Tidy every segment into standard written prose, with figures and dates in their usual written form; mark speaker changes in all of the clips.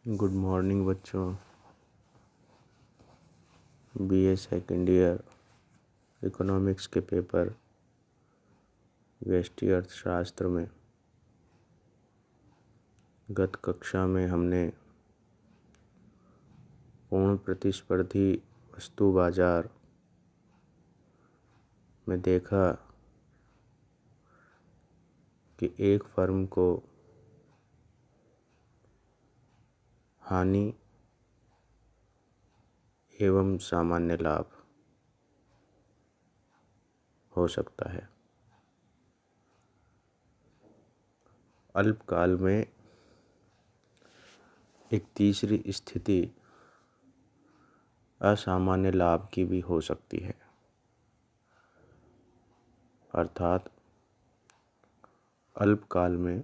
Speaker 1: Good morning बच्चों। BA second year economics के paper व्यष्टि अर्थशास्त्र में गत कक्षा में हमने पूर्ण प्रतिस्पर्धी वस्तु बाजार में देखा कि एक फर्म को हानि एवं सामान्य लाभ हो सकता है। अल्पकाल में एक तीसरी स्थिति असामान्य लाभ की भी हो सकती है, अर्थात अल्पकाल में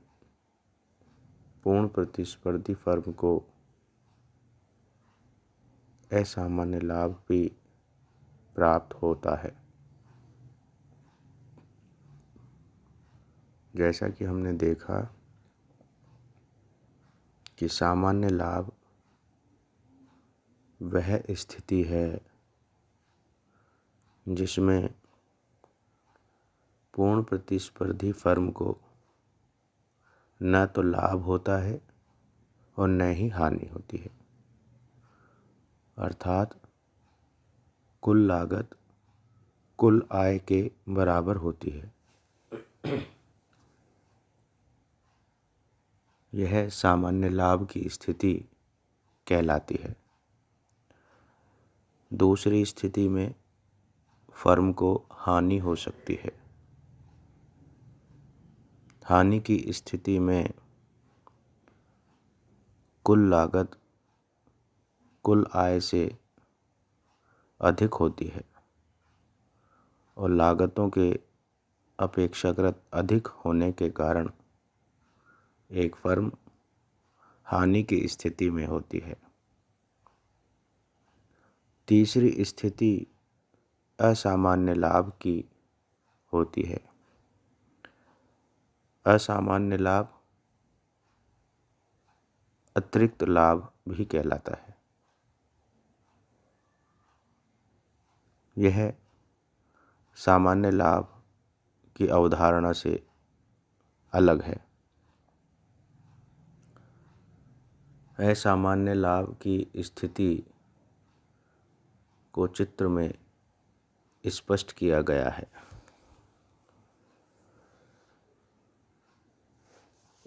Speaker 1: पूर्ण प्रतिस्पर्धी फर्म को असामान्य लाभ भी प्राप्त होता है। जैसा कि हमने देखा कि सामान्य लाभ वह स्थिति है जिसमें पूर्ण प्रतिस्पर्धी फर्म को न तो लाभ होता है और न ही हानि होती है, अर्थात कुल लागत कुल आय के बराबर होती है। यह सामान्य लाभ की स्थिति कहलाती है। दूसरी स्थिति में फर्म को हानि हो सकती है। हानि की स्थिति में कुल लागत कुल आय से अधिक होती है और लागतों के अपेक्षाकृत अधिक होने के कारण एक फर्म हानि की स्थिति में होती है। तीसरी स्थिति असामान्य लाभ की होती है। असामान्य लाभ अतिरिक्त लाभ भी कहलाता है। यह सामान्य लाभ की अवधारणा से अलग है। असामान्य लाभ की स्थिति को चित्र में स्पष्ट किया गया है।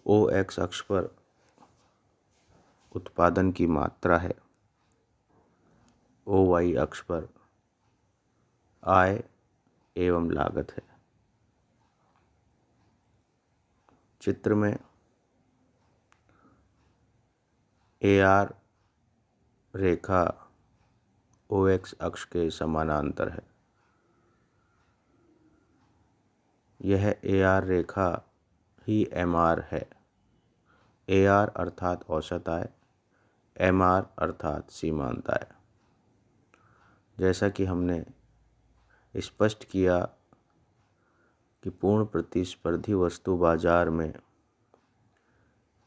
Speaker 1: ओ एक्स अक्ष पर उत्पादन की मात्रा है, ओ वाई अक्ष पर आय एवं लागत है। चित्र में ए आर रेखा ओ एक्स अक्ष के समानांतर है। यह ए आर रेखा ही एम आर है। ए आर अर्थात औसत आय, एम आर अर्थात सीमांत आय। जैसा कि हमने स्पष्ट किया कि पूर्ण प्रतिस्पर्धी वस्तु बाजार में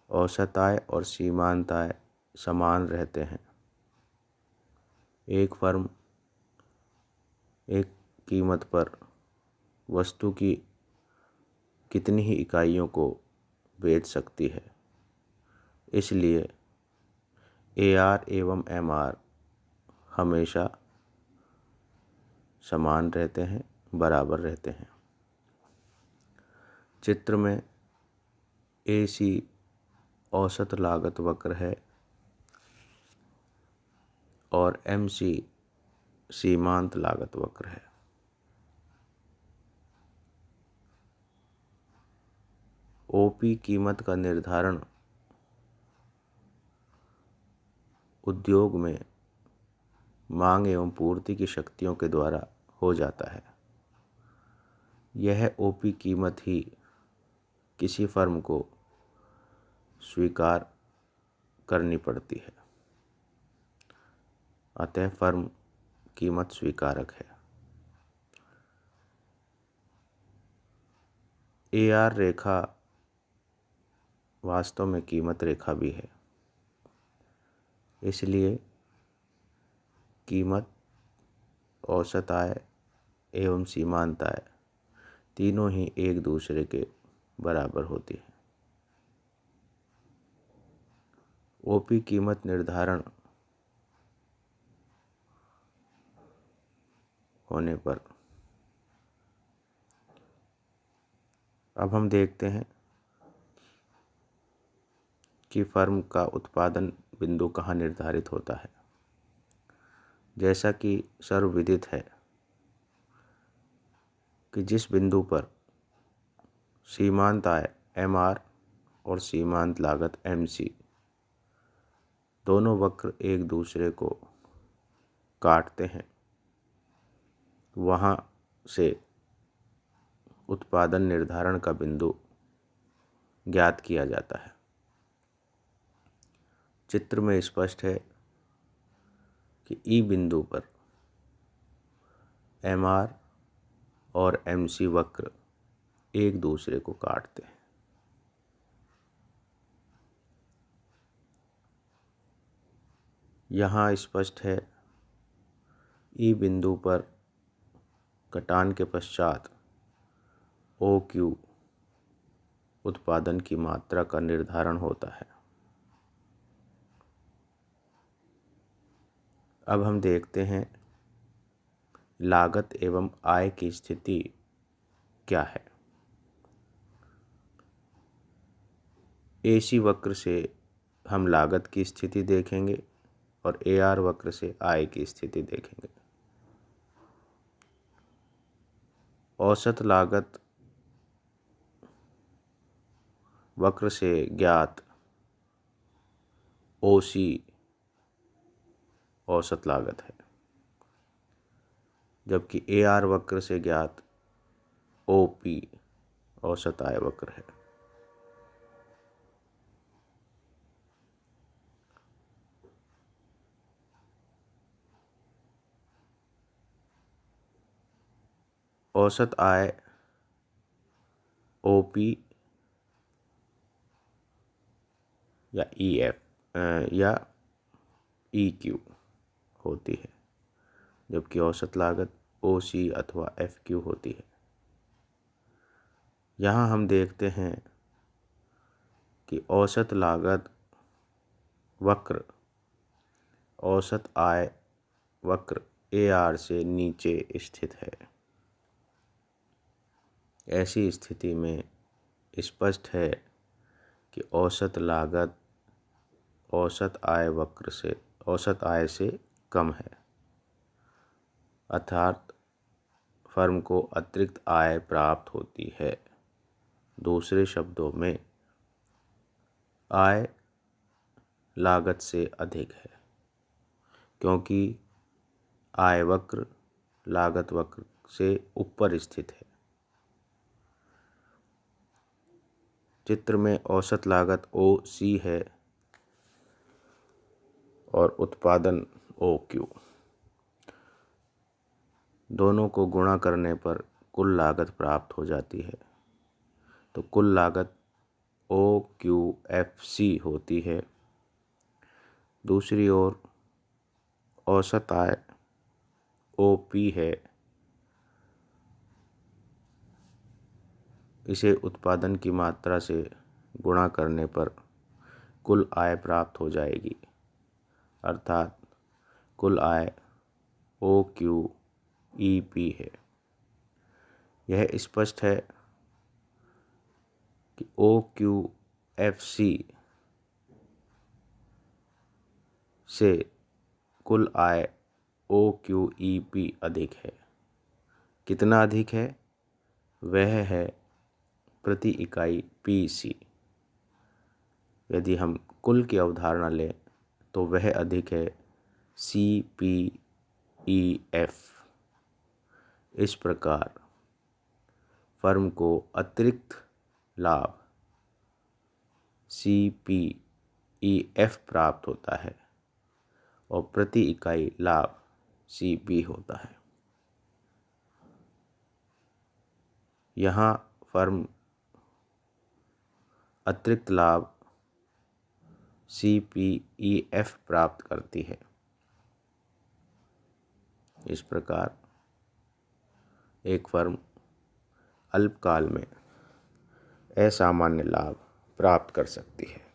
Speaker 1: औसत आय और सीमांत आय समान रहते हैं। एक फर्म एक कीमत पर वस्तु की कितनी ही इकाइयों को बेच सकती है, इसलिए ए आर एवं एम आर हमेशा समान रहते हैं, बराबर रहते हैं। चित्र में ए सी औसत लागत वक्र है और एम सी सीमांत लागत वक्र है। ओपी कीमत का निर्धारण उद्योग में मांग एवं पूर्ति की शक्तियों के द्वारा हो जाता है। यह ओपी कीमत ही किसी फर्म को स्वीकार करनी पड़ती है, अतः फर्म कीमत स्वीकारक है। ए आर रेखा वास्तव में कीमत रेखा भी है। इसलिए कीमत, औसत आय एवं सीमांत आय तीनों ही एक दूसरे के बराबर होती है। ओपी कीमत निर्धारण होने पर अब हम देखते हैं कि फर्म का उत्पादन बिंदु कहाँ निर्धारित होता है। जैसा कि सर्वविदित है कि जिस बिंदु पर सीमांत आय MR और सीमांत लागत MC दोनों वक्र एक दूसरे को काटते हैं, वहाँ से उत्पादन निर्धारण का बिंदु ज्ञात किया जाता है। चित्र में स्पष्ट है कि ई बिंदु पर MR और MC वक्र एक दूसरे को काटते हैं। यहाँ स्पष्ट है ई बिंदु पर कटान के पश्चात OQ उत्पादन की मात्रा का निर्धारण होता है। अब हम देखते हैं लागत एवं आय की स्थिति क्या है। AC वक्र से हम लागत की स्थिति देखेंगे और AR वक्र से आय की स्थिति देखेंगे। औसत लागत वक्र से ज्ञात OC औसत लागत है, जबकि AR वक्र से ज्ञात OP औसत आय वक्र है। औसत आय OP या EF या EQ होती है, जबकि औसत लागत OC अथवा FQ होती है। यहाँ हम देखते हैं कि औसत लागत वक्र औसत आय वक्र AR से नीचे स्थित है। ऐसी स्थिति में स्पष्ट है कि औसत लागत औसत आय से कम है, अर्थात फर्म को अतिरिक्त आय प्राप्त होती है। दूसरे शब्दों में आय लागत से अधिक है, क्योंकि आय वक्र लागत वक्र से ऊपर स्थित है। चित्र में औसत लागत OC है और उत्पादन OQ। दोनों को गुणा करने पर कुल लागत प्राप्त हो जाती है, तो कुल लागत OQFC होती है। दूसरी ओर औसत आय OP है, इसे उत्पादन की मात्रा से गुणा करने पर कुल आय प्राप्त हो जाएगी, अर्थात कुल आय OQEP है। यह स्पष्ट है कि OQFC से कुल आय OQEP अधिक है। कितना अधिक है? वह है प्रति इकाई PC। यदि हम कुल की अवधारणा लें तो वह अधिक है CPEF। इस प्रकार फर्म को अतिरिक्त लाभ CPEF प्राप्त होता है और प्रति इकाई लाभ CP होता है। यहाँ फर्म अतिरिक्त लाभ CPEF प्राप्त करती है। इस प्रकार एक फर्म अल्पकाल में असामान्य लाभ प्राप्त कर सकती है।